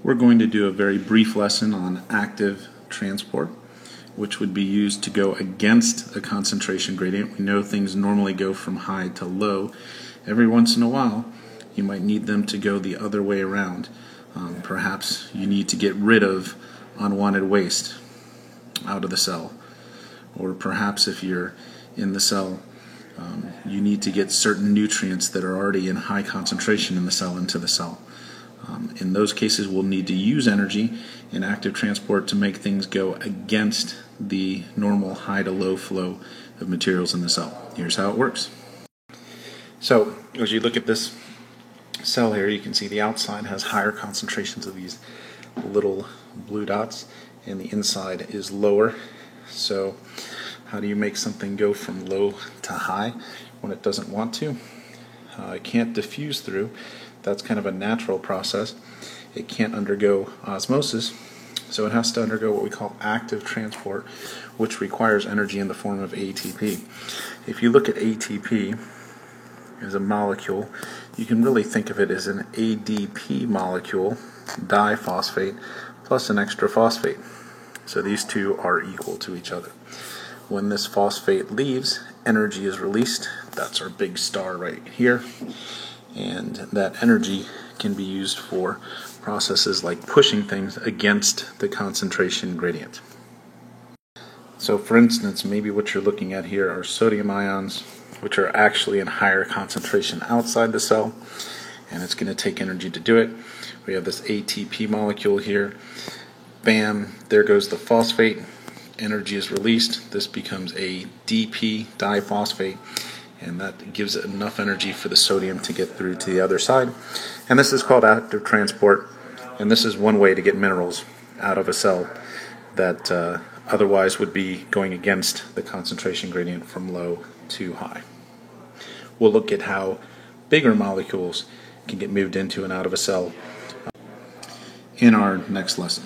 We're going to do a very brief lesson on active transport, which would be used to go against a concentration gradient. We know things normally go from high to low. Every once in a while, you might need them to go the other way around. Perhaps you need to get rid of unwanted waste out of the cell. Or perhaps if you're in the cell, you need to get certain nutrients that are already in high concentration in the cell into the cell. In those cases, we'll need to use energy in active transport to make things go against the normal high to low flow of materials in the cell. Here's how it works. So, as you look at this cell here, you can see the outside has higher concentrations of these little blue dots, and the inside is lower. So, how do you make something go from low to high when it doesn't want to? It can't diffuse through. That's kind of a natural process. It can't undergo osmosis, so it has to undergo what we call active transport, which requires energy in the form of ATP. If you look at ATP as a molecule, you can really think of it as an ADP molecule, diphosphate, plus an extra phosphate. So these two are equal to each other. When this phosphate leaves, energy is released. That's our big star right here. And that energy can be used for processes like pushing things against the concentration gradient. So for instance, maybe what you're looking at here are sodium ions, which are actually in higher concentration outside the cell, and it's going to take energy to do it. We have this ATP molecule here. Bam, there goes the phosphate. Energy is released. This becomes a DP, diphosphate, and that gives it enough energy for the sodium to get through to the other side. And this is called active transport, and this is one way to get minerals out of a cell that otherwise would be going against the concentration gradient from low to high. We'll look at how bigger molecules can get moved into and out of a cell in our next lesson.